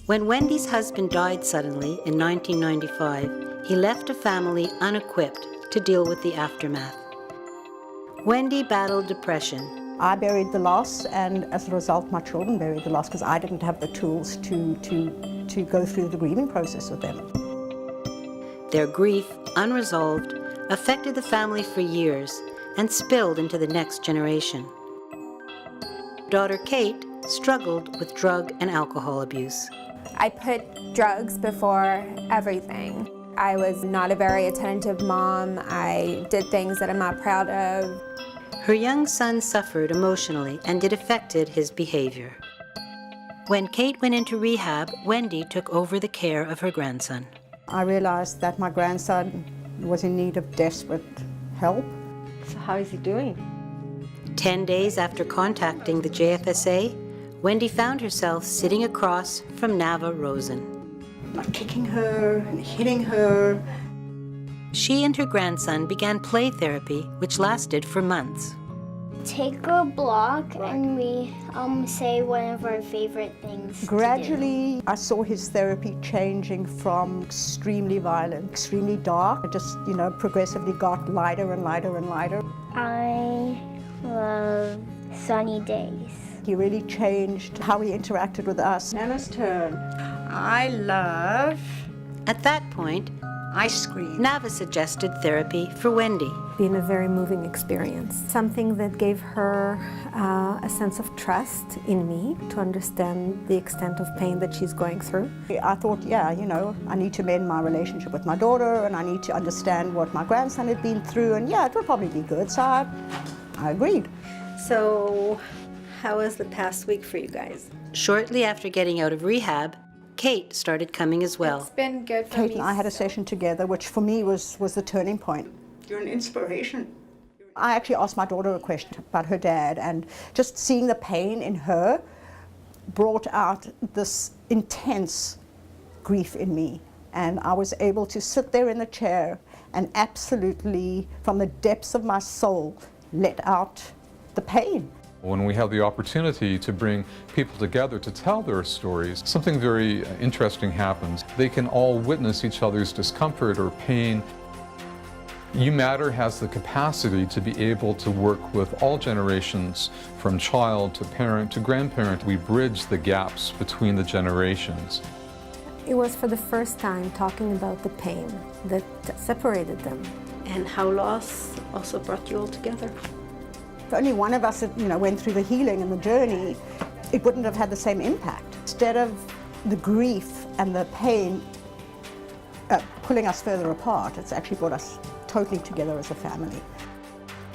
When Wendy's husband died suddenly in 1995, he left a family unequipped to deal with the aftermath. Wendy battled depression. I buried the loss, and as a result, my children buried the loss because I didn't have the tools to go through the grieving process with them. Their grief, unresolved, affected the family for years and spilled into the next generation. Daughter Kate struggled with drug and alcohol abuse. I put drugs before everything. I was not a very attentive mom. I did things that I'm not proud of. Her young son suffered emotionally, and it affected his behavior. When Kate went into rehab, Wendy took over the care of her grandson. I realized that my grandson was in need of desperate help. So how is he doing? 10 days after contacting the JFSA, Wendy found herself sitting across from Nava Rosen. Like kicking her and hitting her. She and her grandson began play therapy, which lasted for months. Take a block and we say one of our favorite things. Gradually, I saw his therapy changing from extremely violent, extremely dark. It just, progressively got lighter and lighter and lighter. I love sunny days. He really changed how he interacted with us. Nana's turn. I love At that point, ice cream. Nava suggested therapy for Wendy. Been a very moving experience. Something that gave her a sense of trust in me to understand the extent of pain that she's going through. I thought, I need to mend my relationship with my daughter and I need to understand what my grandson had been through, and it would probably be good, so I agreed. So how was the past week for you guys? Shortly after getting out of rehab, Kate started coming as well. It's been good for Kate me. and I had a session together, which for me was the turning point. You're an inspiration. I actually asked my daughter a question about her dad, and just seeing the pain in her brought out this intense grief in me. And I was able to sit there in the chair and absolutely, from the depths of my soul, let out the pain. When we have the opportunity to bring people together to tell their stories, something very interesting happens. They can all witness each other's discomfort or pain. You Matter has the capacity to be able to work with all generations, from child to parent to grandparent. We bridge the gaps between the generations. It was for the first time talking about the pain that separated them. And how loss also brought you all together? If only one of us had, went through the healing and the journey, it wouldn't have had the same impact. Instead of the grief and the pain pulling us further apart, it's actually brought us totally together as a family.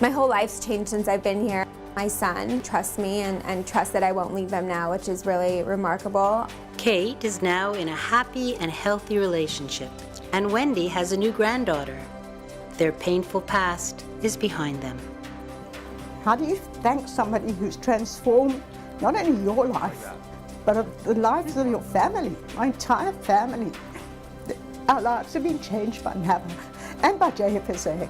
My whole life's changed since I've been here. My son trusts me and trusts that I won't leave him now, which is really remarkable. Kate is now in a happy and healthy relationship, and Wendy has a new granddaughter. Their painful past is behind them. How do you thank somebody who's transformed not only your life, but the lives of your family, my entire family? Our lives have been changed by NAVA and by JFSA.